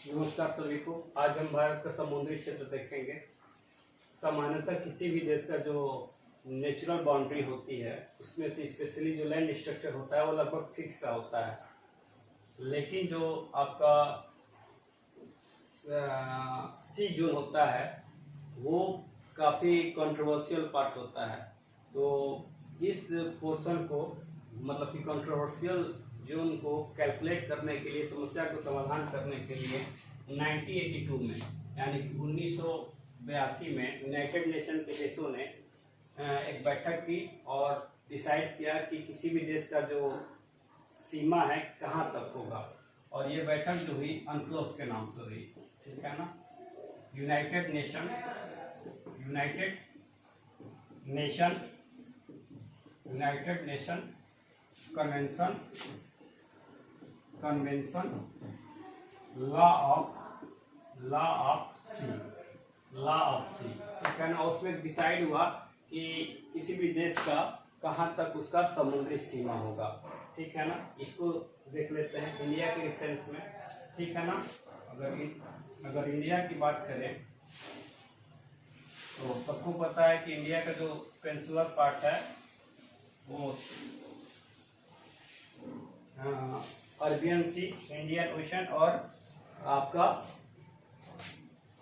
नमस्कार सभी को। आज हम भारत का समुद्री क्षेत्र देखेंगे। सामान्यतः किसी भी देश का जो नेचुरल बाउंड्री होती है उसमें से स्पेशली जो लैंड स्ट्रक्चर होता है वो लगभग फिक्स सा होता है, लेकिन जो आपका सी जोन होता है वो काफ़ी कंट्रोवर्शियल पार्ट होता है। तो इस पोर्शन को मतलब कि कंट्रोवर्शियल जोन को कैलकुलेट करने के लिए, समस्या को समाधान करने के लिए 1982 में यानी कि 1982 में यूनाइटेड नेशन के देशों ने एक बैठक की और डिसाइड किया कि किसी भी देश का जो सीमा है कहाँ तक होगा, और ये बैठक जो हुई अनक्लोज के नाम से हुई, ठीक है ना। United nation convention law of sea, ठीक है ना। उसमें डिसाइड हुआ कि किसी भी देश का कहाँ तक उसका समुद्री सीमा होगा, ठीक है ना। इसको देख लेते हैं इंडिया के रेफरेंस में, ठीक है ना। अगर इंडिया की बात करें तो सबको पता है कि इंडिया का जो पेनिनसुलर पार्ट है वो अरबियन सी, इंडियन ओशन और आपका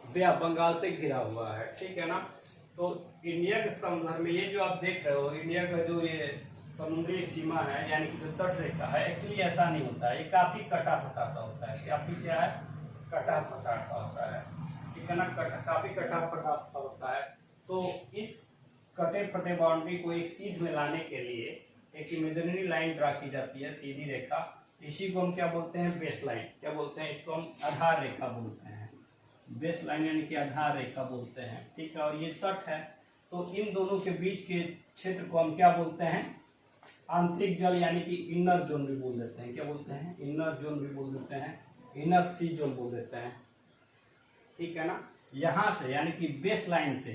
बे ऑफ बंगाल से घिरा हुआ है, ठीक है ना। तो इंडिया के संदर्भ में ये जो आप देख रहे हो, इंडिया का जो ये समुद्री सीमा है यानी कि जो तट रेखा है, एक्चुअली ऐसा नहीं होता है। ये काफ़ी कटा फटा सा होता है। काफ़ी क्या है, कटा फटा सा होता है, ठीक है ना। काफ़ी कटा फटा सा होता है। तो इस कटे फटे बाउंड्री को एक सीध में लाने के लिए एक इमेजिनरी लाइन ड्रा की जाती है, सीधी रेखा। इसी को हम क्या बोलते हैं, बेस लाइन। क्या बोलते हैं इसको, हम आधार रेखा बोलते हैं। बेस लाइन यानी कि आधार रेखा बोलते हैं, ठीक है। और ये तट है, तो इन दोनों के बीच के क्षेत्र को हम क्या बोलते हैं, आंतरिक जल यानी कि इनर जोन भी बोल देते हैं। क्या बोलते हैं, इनर जोन भी बोल देते हैं, इनर सी जोन बोल देते हैं, ठीक है ना। यहाँ से यानी कि बेस लाइन से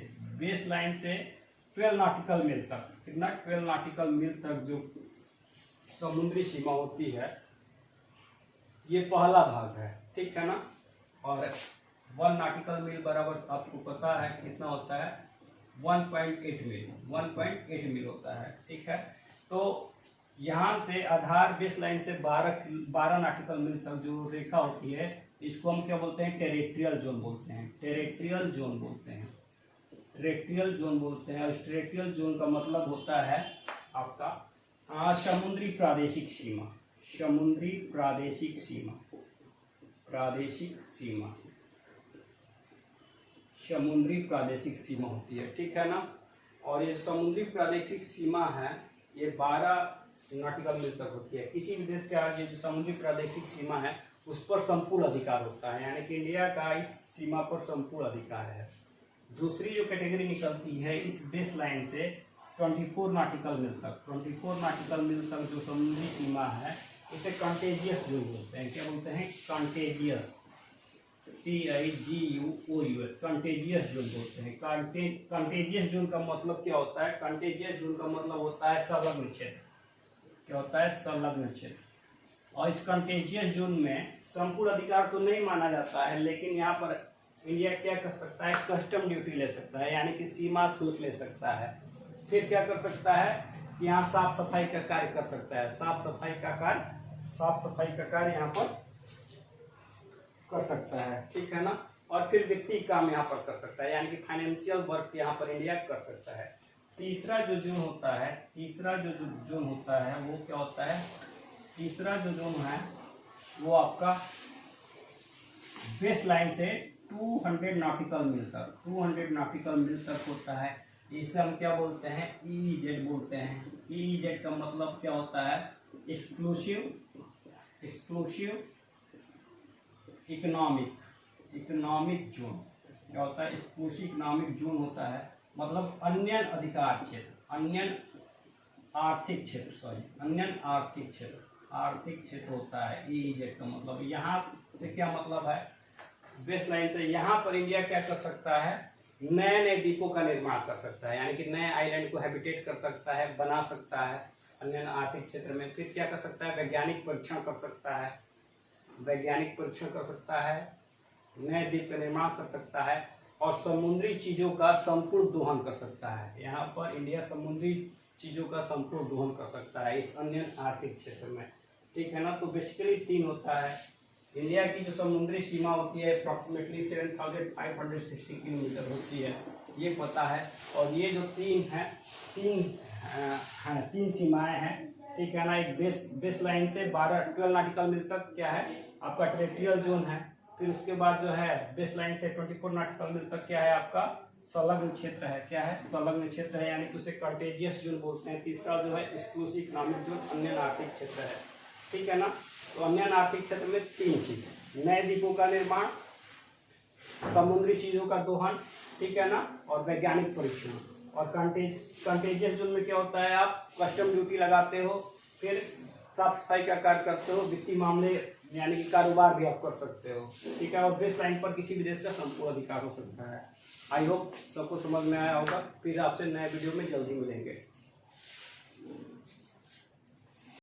12 नॉटिकल मील तक, कितना, 12 नॉटिकल मील तक जो समुद्री सीमा होती है ये पहला भाग है, ठीक है ना। और 1 नॉटिकल मील बराबर आपको पता है कितना होता है, 1.8 मील होता है, ठीक है। तो यहाँ से आधार बेस लाइन से 12 नॉटिकल मील तक जो रेखा होती है इसको हम क्या बोलते हैं, टेरेस्ट्रियल जोन बोलते हैं। टेरेस्ट्रियल जोन बोलते हैं और टेरेस्ट्रियल जोन का मतलब होता है आपका समुद्री प्रादेशिक सीमा होती है, ठीक है ना। और ये समुद्री प्रादेशिक सीमा है ये 12 नॉटिकल मील तक होती है। किसी भी देश के आगे जो समुद्री प्रादेशिक सीमा है उस पर संपूर्ण अधिकार होता है, यानी कि इंडिया का इस सीमा पर संपूर्ण अधिकार है। दूसरी जो कैटेगरी निकलती है इस बेस लाइन से 24 नॉटिकल मील तक जो समुद्री सीमा है इसे कंटेजियस जोन बोलते हैं। क्या बोलते हैं, कंटेजियस, TIGUOUS, कंटेजियस जोन बोलते हैं। कंटेजियस जोन का मतलब क्या होता है, कंटेजियस जोन का मतलब होता है संलग्न क्षेत्र। क्या होता है, संलग्न क्षेत्र। और इस कंटेजियस जोन में संपूर्ण अधिकार तो नहीं माना जाता है, लेकिन यहाँ पर इंडिया क्या कर सकता है, कस्टम ड्यूटी ले सकता है, यानी कि सीमा शुल्क ले सकता है। फिर क्या कर सकता है, यहाँ साफ सफाई का कार्य कर सकता है, साफ सफाई का कार्य यहाँ पर कर सकता है, ठीक है ना। और फिर वित्तीय काम यहाँ पर कर सकता है, यानी कि फाइनेंशियल वर्क यहाँ पर इंडिया कर सकता है। तीसरा जो जोन होता है वो क्या होता है, तीसरा जो जोन है वो आपका बेस लाइन से 200 नॉटिकल मील तक होता है। इसे हम क्या बोलते हैं, EEZ बोलते हैं। EEZ का मतलब क्या होता है, एक्सक्लूसिव इकोनॉमिक जोन। क्या होता है, एक्सक्लूसिव इकोनॉमिक जोन होता है, मतलब अन्य अधिकार क्षेत्र, अन्य आर्थिक क्षेत्र होता है। EEZ का मतलब, यहाँ से क्या मतलब है, बेस लाइन से यहाँ पर इंडिया क्या कर सकता है, नए द्वीपों का निर्माण कर सकता है, यानी कि नए आइलैंड को हैबिटेट कर सकता है, बना सकता है अन्य आर्थिक क्षेत्र में। फिर क्या कर सकता है, वैज्ञानिक परीक्षण कर सकता है, नए द्वीप का निर्माण कर सकता है और समुद्री चीजों का संपूर्ण दोहन कर सकता है। यहाँ पर इंडिया समुद्री चीजों का संपूर्ण दोहन कर सकता है इस अन्य आर्थिक क्षेत्र में, ठीक है ना। तो बेसिकली 3 होता है। इंडिया की जो समुद्री सीमा होती है अप्रॉक्सीमेटली 7560 किलोमीटर होती है, ये पता है। और ये जो 3 सीमाएं हैं, ठीक है ना। एक बेस लाइन से 12 नॉटिकल मील तक क्या है आपका टेरिटोरियल जोन है। फिर उसके बाद जो है बेस लाइन से 24 नॉटिकल मील तक क्या है आपका संलग्न क्षेत्र है। क्या है? संलग्न क्षेत्र है, यानी कि उसे कंटेजियस जोन बोलते हैं। तीसरा जो है एक्सक्लूसिव इकोनॉमिक जोन, अन्य आर्थिक क्षेत्र है, ठीक है ना। तो अन्य आर्थिक क्षेत्र में 3 चीज, नए द्वीपों का निर्माण, समुद्री चीजों का दोहन, ठीक है ना, और वैज्ञानिक परीक्षण। और कंटेजियस जोन में क्या होता है, आप कस्टम ड्यूटी लगाते हो, फिर साफ सफाई का कार्य करते हो, वित्तीय मामले यानी कि कारोबार भी आप कर सकते हो, ठीक है। और बेस लाइन पर किसी भी देश का संपूर्ण अधिकार हो सकता है। आई होप सबको समझ में आया होगा। फिर आपसे नए वीडियो में जल्दी मिलेंगे।